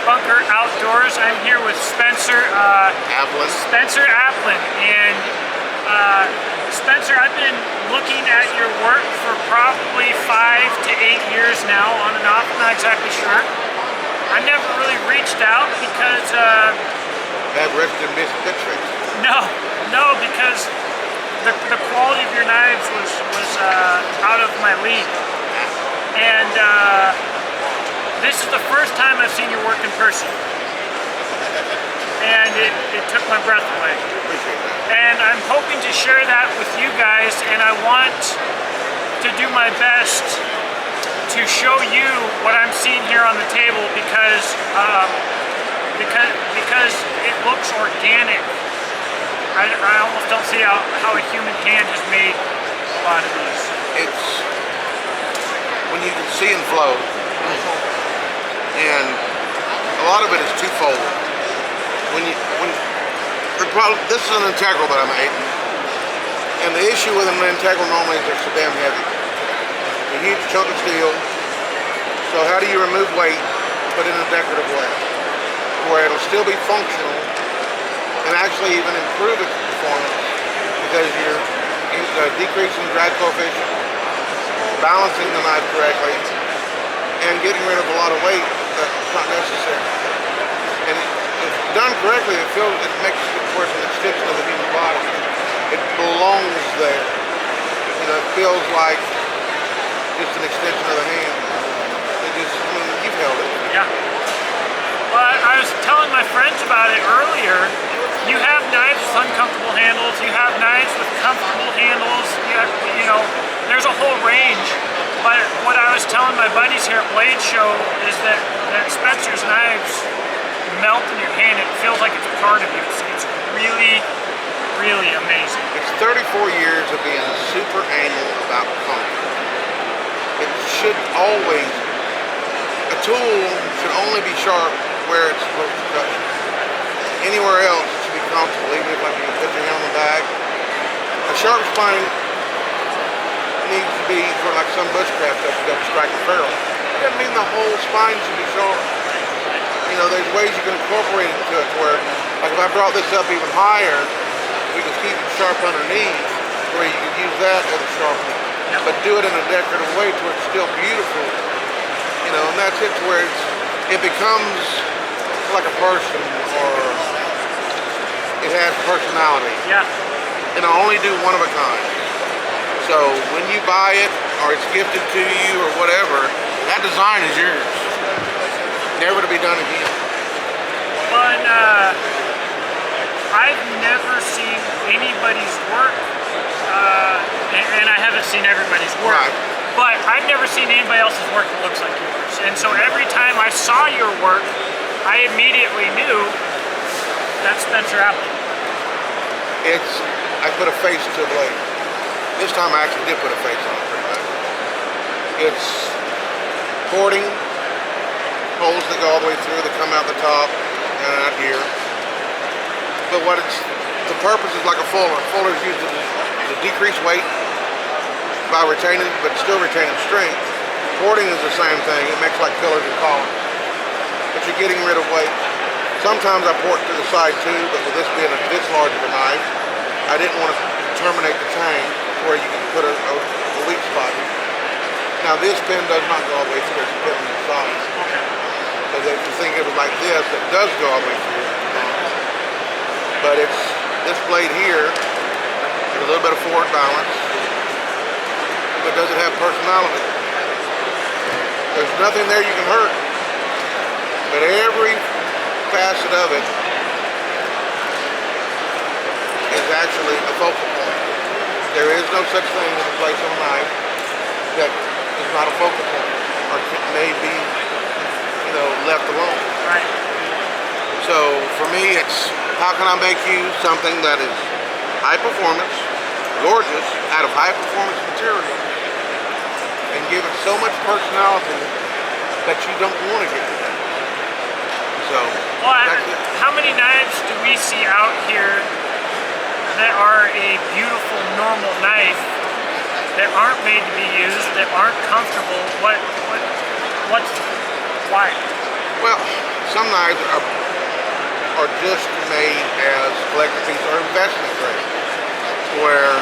Bunker Outdoors. I'm here with Spencer Applin. And Spencer, I've been looking at your work for probably 5 to 8 years now, on and off. I'm not exactly sure. I never really reached out because Have rest in this picture. no, because the quality of your knives was out of my league, and this is the first time I've seen your work in person, and it took my breath away. Appreciate that. And I'm hoping to share that with you guys, and I want to do my best to show you what I'm seeing here on the table because it looks organic. I almost don't see how a human hand has made a lot of these. It's when you can see and flow, and a lot of it is twofold. This is an integral that I made, and the issue with an integral normally is they're so damn heavy. A huge chunk of steel. So how do you remove weight, but in a decorative way, where it'll still be functional and actually even improve its performance because you're decreasing drag coefficient, balancing the knife correctly, and getting rid of a lot of weight that's not necessary. And if done correctly, it makes it, of course, an extension of the human body. It belongs there. You know, it feels like just an extension of the hand. You've held it. Yeah. Well, I was telling my friends about it earlier. You have knives with uncomfortable handles. You have knives with comfortable handles. You know, there's a whole range. But what I was telling my buddies here at Bladeshow is that Spencer's knives melt in your hand. It feels like it's part of you. It's really, really amazing. It's 34 years of being super anal about comfort. It should always, a tool should only be sharp where it's supposed to cut. Anywhere else it should be comfortable, even if you put your hand on the bag. A sharp spine needs to be for like some bushcraft stuff, you got to strike the barrel. It doesn't mean the whole spine should be sharp. You know, there's ways you can incorporate it to it where, like if I brought this up even higher, we could keep it sharp underneath, where you could use that as a sharpener. But do it in a decorative way to where it's still beautiful. You know, and that's it to where it becomes like a person, or it has personality. Yeah. And I only do one of a kind. So when you buy it, or it's gifted to you, or whatever, that design is yours. Never to be done again. Well, and I've never seen anybody's work, and I haven't seen everybody's work, right. But I've never seen anybody else's work that looks like yours. And so every time I saw your work, I immediately knew that's Spencer Applin. I put a face to a blade. This time I actually did put a face on it pretty much. It's porting, holes that go all the way through that come out the top and out here. But the purpose is like a fuller. Fuller is used to decrease weight by retaining, but still retaining strength. Porting is the same thing. It makes like pillars and columns. But you're getting rid of weight. Sometimes I port to the side too, but with this being this large of a knife, I didn't want to terminate the tang where you can put a weak spot. Now this pin does not go all the way through. It's a pin on the side. Okay. So if you think it was like this, it does go all the way through. But it's this blade here, has a little bit of forward balance, but does it have personality? There's nothing there you can hurt, but every facet of it is actually a focal point. There is no such thing as a place on a knife that is not a focal point, or may be, left alone. Right. So for me, it's how can I make you something that is high performance, gorgeous, out of high performance material, and give it so much personality that you don't want to get rid of it. So, that's it. How many knives do we see out here that are a beautiful, normal knife that aren't made to be used, that aren't comfortable? Why? Well, some knives are just made as collector pieces or investment grade, where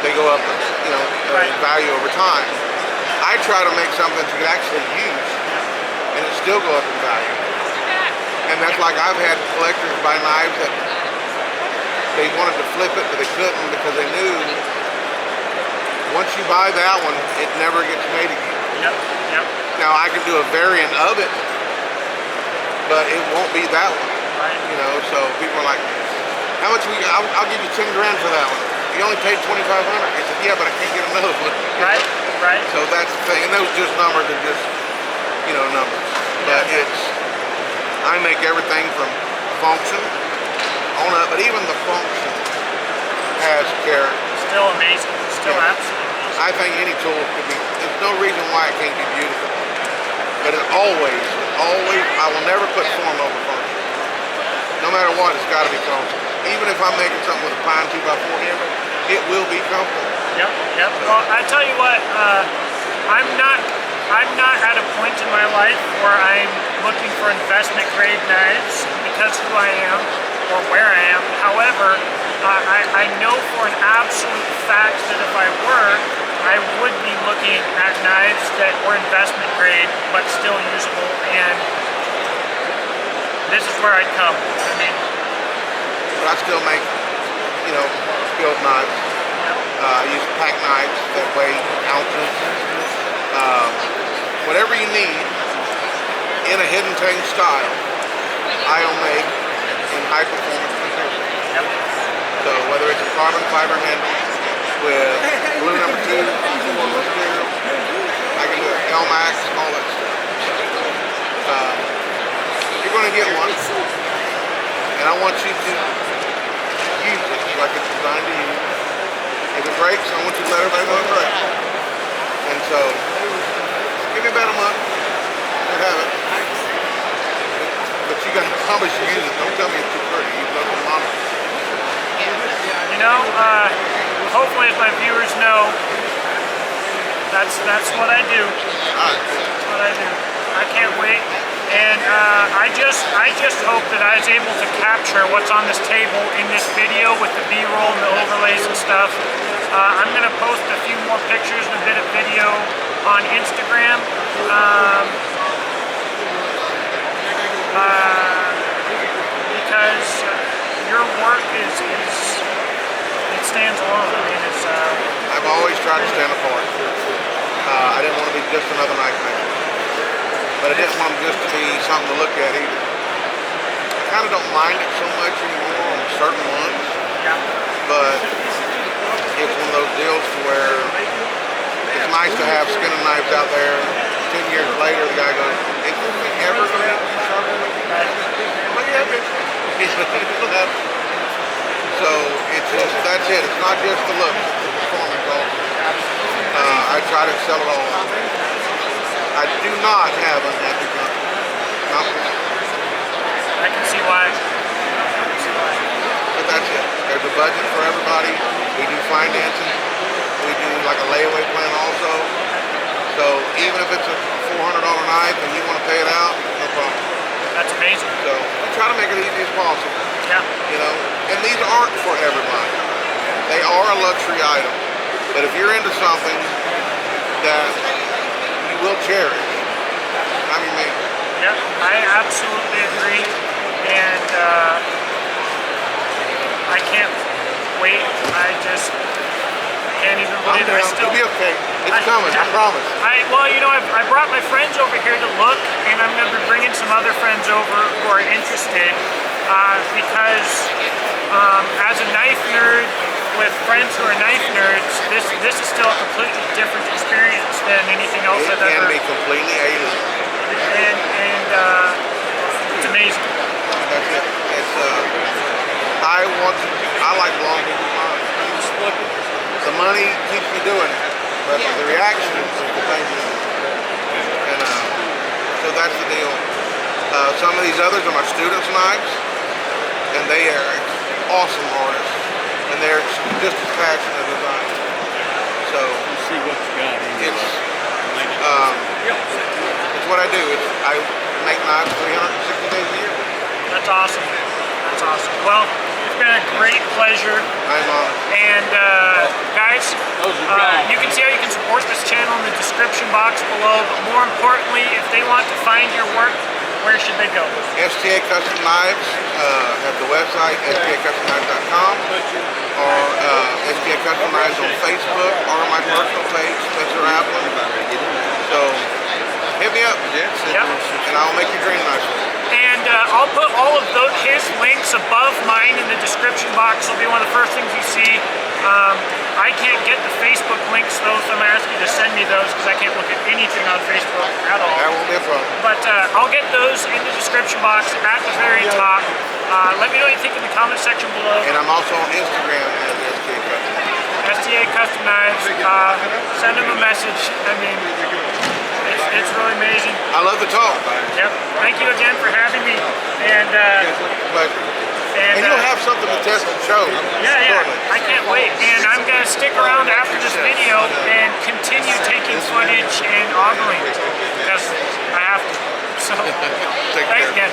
they go up, you know, in value over time. I try to make something that you could actually use, and it still go up in value. And that's like I've had collectors buy knives that they wanted to flip it, but they couldn't because they knew once you buy that one, it never gets made again. Yep, yep. Now I can do a variant of it, but it won't be that one. Right. You know, so people are like, "How much? I'll give you 10 grand for that one. You only paid 2,500." I said, "Yeah, but I can't get another one." Right, right. So that's the thing, and those just numbers are just, you know, numbers. But I make everything from function on up, but even the function has character. Still amazing. Still absolutely amazing. I think any tool could be, there's no reason why it can't be beautiful. But it always, I will never put form over function. No matter what, it's got to be comfortable. Even if I'm making something with a pine 2x4 handle, it will be comfortable. Yep, yep. Well, I tell you what, I'm not at a point in my life where I'm looking for investment grade knives because who I am or where I am. However, I know for an absolute fact that if I were, I would be looking at knives that were investment grade but still usable, and this is where I'd come. I mean, but I still make, you know, skilled knives. I use pack knives that weigh ounces. Whatever you need in a hidden tang style, I'll make in high performance conditions. yep. So whether it's a carbon fiber handle with blue number 2, material, I can do it, L-Max, all that stuff. You're going to get one, and I want you to use it like it's designed to use. If it breaks, I want you to let everybody know it breaks. And so, give me about a month to have it. But you got to promise you use it. Don't tell me it's too pretty. Use it on mama. You know, hopefully, as my viewers know, that's what I do. That's what I do. I can't wait. And I just hope that I was able to capture what's on this table in this video with the B-roll and the overlays and stuff. I'm going to post a few more pictures and a bit of video on Instagram. Because your work it stands alone. I mean, it's. I've always tried to stand apart. I didn't want to be just another knife maker. But I didn't want them just to be something to look at either. I kind of don't mind it so much anymore on certain ones. Yeah. But it's one of those deals to where it's nice to have skinning knives out there. 10 years later, the guy goes, "Is this thing ever going to be sharper?" Well, yeah, bitch. So it's just, that's it. It's not just the look, it's the performance also. I try to sell it all. I do not have unhappy customers. Not one. I can see why. But that's it. There's a budget for everybody. We do financing. We do like a layaway plan also. So even if it's a $400 knife and you want to pay it out, no problem. That's amazing. So we try to make it easy as possible. Yeah. You know, and these aren't for everybody. They are a luxury item. But if you're into something that you will cherish, I mean, Yeah, I absolutely agree, and I can't wait. I just can't even believe it. It'll be okay. It's coming, I promise. Well, you know, I brought my friends over here to look, and I'm going to be bringing some other friends over who are interested, because as a knife nerd with friends who are knife nerds, this is still a completely different experience than anything else I've ever. It can be completely alien. And it's amazing. That's it. It's I like long people's minds. The money keeps me doing it, but the reaction is the thing. And so that's the deal. Some of these others are my students' knives, and they are awesome artists, and they're just as passionate as I am. So See what you got in your it's what I do. I make knives 360 days That's awesome. Well, it's been a great pleasure. Hi, Mom. And guys, you can see how you can support this channel in the description box below. But more importantly, if they want to find your work, where should they go? STA Custom Knives have the website, stacustomknives.com, or STA Custom Knives on Facebook, or my personal page, Spencer Applin. So, hit me up, and I'll make your dream nicer. And I'll put all of his links above mine in the description box. It'll be one of the first things you see. I can't get the Facebook links though, so I'm going to ask you to send me those because I can't look at anything on Facebook at all. That won't be a problem. But I'll get those in the description box at the very top. Let me know what you think in the comment section below. And I'm also on Instagram as STA Custom Knives. STA Custom Knives. Send them a message. I mean, it's really amazing. I love the talk. Yep. Thank you again for having me. And Pleasure. And you'll have something to test and show. Yeah. I can't wait. And I'm going to stick around after this video and continue taking footage and ogling because I have to. So, thanks again.